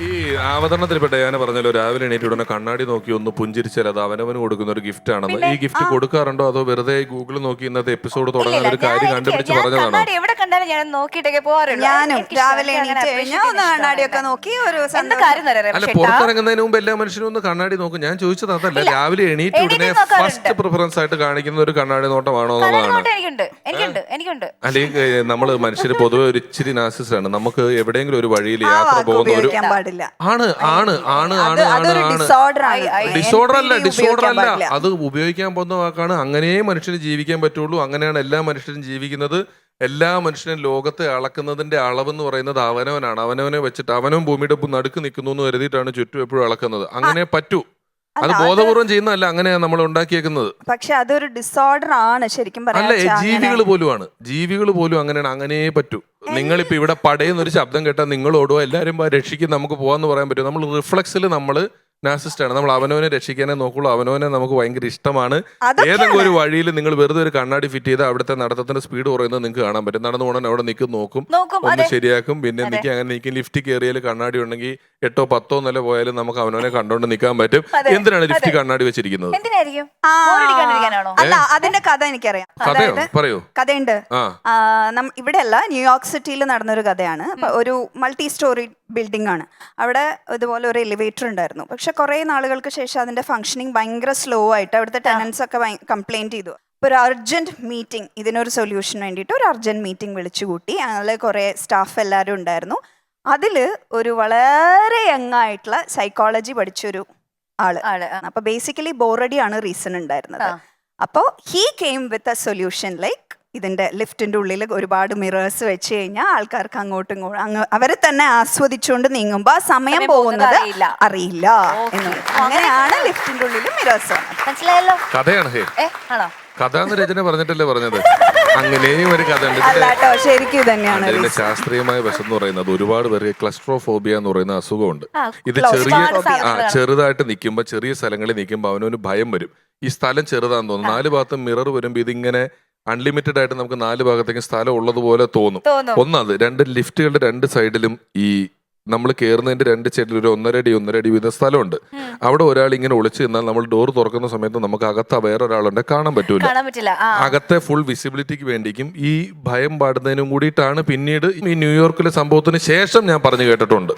ഈ അവതരണത്തിൽപ്പെട്ട ഞാൻ പറഞ്ഞല്ലോ രാവിലെ എണീറ്റ് ഉടനെ കണ്ണാടി നോക്കി ഒന്ന് പുഞ്ചിരിച്ചാൽ അത് അവനവന് കൊടുക്കുന്ന ഒരു ഗിഫ്റ്റ് ആണെന്ന്. ഈ ഗിഫ്റ്റ് കൊടുക്കാറുണ്ടോ അതോ വെറുതെ ഗൂഗിൾ നോക്കി ഇന്നത്തെ എപ്പിസോഡ് തുടങ്ങാൻ ഒരു കാര്യം കണ്ടുപിടിച്ച് പറഞ്ഞതാണോ? എവിടെ കണ്ടാലും ഞാൻ നോക്കിയിട്ടൊക്കെ പോകാറുള്ളൂ. ഞാനും രാവിലെ എണീറ്റ് കഴിഞ്ഞാൽ ഒന്ന് കണ്ണാടിയൊക്കെ നോക്കി ഒരു അല്ല, പുറത്തിറങ്ങുന്നതിന് മുമ്പ് എല്ലാ മനുഷ്യനും ഒന്ന് കണ്ണാടി നോക്കും. ഞാൻ ചോദിച്ചത് അതല്ല, രാവിലെ എണീറ്റ് ഉടനെ ഫസ്റ്റ് പ്രിഫറൻസ് ആയിട്ട് കാണിക്കുന്ന ഒരു കണ്ണാടി നോട്ടമാണോ എന്നുള്ളതാണ്. എനിക്കുണ്ട്. അല്ലെങ്കിൽ നമ്മള് മനുഷ്യര് പൊതുവെ ഒരു ഇച്ചിരി നാസിസ്റ്റാണ്. നമുക്ക് എവിടെയെങ്കിലും ഒരു വഴിയിൽ യാത്ര പോകുന്ന ഒരു ഡിസോർഡർ അല്ല, അത് ഉപയോഗിക്കാൻ പോകുന്ന വാക്കാണ്. അങ്ങനെയേ മനുഷ്യന് ജീവിക്കാൻ പറ്റുള്ളൂ. അങ്ങനെയാണ് എല്ലാ മനുഷ്യരും ജീവിക്കുന്നത്. എല്ലാ മനുഷ്യനും ലോകത്തെ അളക്കുന്നതിന്റെ അളവെന്ന് പറയുന്നത് അവനവനാണ്. അവനവനെ വെച്ചിട്ട് അവനവൻ ഭൂമിയുടെ നടുക്ക് നിൽക്കുന്നു എന്ന് കരുതിയിട്ടാണ് ചുറ്റും എപ്പോഴും അളക്കുന്നത്. അങ്ങനെ പറ്റൂ. അത് ബോധപൂർവ്വം ചെയ്യുന്നതല്ല, അങ്ങനെയാണ് നമ്മൾ ഉണ്ടാക്കിയേക്കുന്നത്. പക്ഷെ അതൊരു ഡിസോർഡർ ആണ് ശരിക്കും. അല്ല, ജീവികൾ പോലും അങ്ങനെയാണ്. അങ്ങനെ പറ്റൂ. നിങ്ങളിപ്പോ ഇവിടെ പടയുന്നൊരു ശബ്ദം കേട്ടാൽ നിങ്ങൾ ഓടുക, എല്ലാവരും രക്ഷിക്കും, നമുക്ക് പോകാന്ന് പറയാൻ പറ്റും. നമ്മൾ റിഫ്ലക്സിൽ നമ്മൾ നാസിസ്റ്റാണ്. നമ്മൾ അവനവനെ രക്ഷിക്കാനേ നോക്കുള്ളൂ. അവനവനെ നമുക്ക് ഭയങ്കര ഇഷ്ടമാണ്. ഏതെങ്കിലും ഒരു വഴിയിൽ നിങ്ങൾ വെറുതെ ഒരു കണ്ണാടി ഫിറ്റ് ചെയ്ത് അവിടുത്തെ നടത്തത്തിന്റെ സ്പീഡ് കുറയുന്നത് നിങ്ങൾക്ക് കാണാൻ പറ്റും. നടന്നു പോകണം, അവിടെ നിൽക്കും, നോക്കും, ഒന്ന് ശരിയാക്കും, പിന്നെ നിൽക്കും. അങ്ങനെ നിൽക്കും. ലിഫ്റ്റ് കയറിയാൽ കണ്ണാടി ഉണ്ടെങ്കിൽ 8 or 10 നില പോയാലും നമുക്ക് അവനവനെ കണ്ടോണ്ട് നിൽക്കാൻ പറ്റും. എന്തിനാണ് ലിഫ്റ്റ് കണ്ണാടി വെച്ചിരിക്കുന്നത്? അല്ല, അതിന്റെ കഥ എനിക്കറിയാം. പറയൂ. കഥയുണ്ട്. ഇവിടെ അല്ല, ന്യൂയോർക്ക് സിറ്റിയിൽ നടന്നൊരു കഥയാണ്. ഒരു മൾട്ടി സ്റ്റോറി ബിൽഡിംഗ് ആണ്. അവിടെ ഇതുപോലെ ഒരു എലിവേറ്റർ ഉണ്ടായിരുന്നു. പക്ഷെ കുറെ നാളുകൾക്ക് ശേഷം അതിന്റെ ഫംഗ്ഷനിങ് ഭയങ്കര സ്ലോ ആയിട്ട് അവിടുത്തെ ടെനൻസ് ഒക്കെ കംപ്ലൈന്റ് ചെയ്തു. അപ്പോൾ ഒരു അർജന്റ് മീറ്റിംഗ്, ഇതിനൊരു സൊല്യൂഷൻ വേണ്ടിയിട്ട് ഒരു അർജന്റ് മീറ്റിംഗ് വിളിച്ചു കൂട്ടി. അതിൽ കുറെ സ്റ്റാഫ് എല്ലാവരും ഉണ്ടായിരുന്നു. അതിൽ ഒരു വളരെ യങ് ആയിട്ടുള്ള സൈക്കോളജി പഠിച്ചൊരു ആള്. അപ്പൊ ബേസിക്കലി ബോറടിയാണ് റീസൺ ഉണ്ടായിരുന്നത്. അപ്പോൾ he came with a solution. Like ഇതിന്റെ ലിഫ്റ്റിന്റെ ഉള്ളിൽ ഒരുപാട് മിറേഴ്സ് വെച്ച് കഴിഞ്ഞാൽ ആൾക്കാർക്ക് അങ്ങോട്ടും ഇങ്ങോട്ടും അവരെ തന്നെ ആസ്വദിച്ചുകൊണ്ട് നീങ്ങുമ്പോ സമയം പോകുന്നത് അറിയില്ല. അങ്ങനെയാണ് ലിഫ്റ്റിന്റെ ഉള്ളിൽ മിറേഴ്സ്. മനസ്സിലായല്ലോ? കഥയാണ്. കഥ എന്ന് രചന പറഞ്ഞിട്ടല്ലേ പറഞ്ഞത്? അങ്ങനെയും ഒരു കഥ ഉണ്ട്. ശരിക്കും തന്നെയാണ് ഇതിന്റെ ശാസ്ത്രീയമായ വശം എന്ന് പറയുന്നത് ഒരുപാട് പേർക്ക് ക്ലസ്ട്രോഫോബിയ എന്ന് പറയുന്ന അസുഖമുണ്ട്. ഇത് ചെറുതായിട്ട് നിൽക്കുമ്പോ, ചെറിയ സ്ഥലങ്ങളിൽ നിൽക്കുമ്പോൾ അവനൊരു ഭയം വരും. ഈ സ്ഥലം ചെറുതാന്ന് തോന്നുന്നു. 4 ഭാഗത്തും മിറർ വരുമ്പോ ഇതിങ്ങനെ അൺലിമിറ്റഡ് ആയിട്ട് നമുക്ക് 4 ഭാഗത്തേക്കും സ്ഥലം ഉള്ളതുപോലെ തോന്നും. ഒന്നത്. 2 ലിഫ്റ്റുകളുടെ 2 സൈഡിലും ഈ നമ്മൾ കയറുന്നതിന്റെ 2 സൈഡിൽ ഒരു 1.5 അടി വീത സ്ഥലമുണ്ട്. അവിടെ ഒരാൾ ഇങ്ങനെ ഒളിച്ചു നിന്നാൽ നമ്മൾ ഡോർ തുറക്കുന്ന സമയത്ത് നമുക്ക് അകത്ത് വേറൊരാളുണ്ട്, കാണാൻ പറ്റൂല. അകത്തെ ഫുൾ വിസിബിലിറ്റിക്ക് വേണ്ടിക്കും ഈ ഭയം പാടുന്നതിനും കൂടിയിട്ടാണ് പിന്നീട് ഈ ന്യൂയോർക്കിലെ സംഭവത്തിന് ശേഷം ഞാൻ പറഞ്ഞു കേട്ടിട്ടുണ്ട്.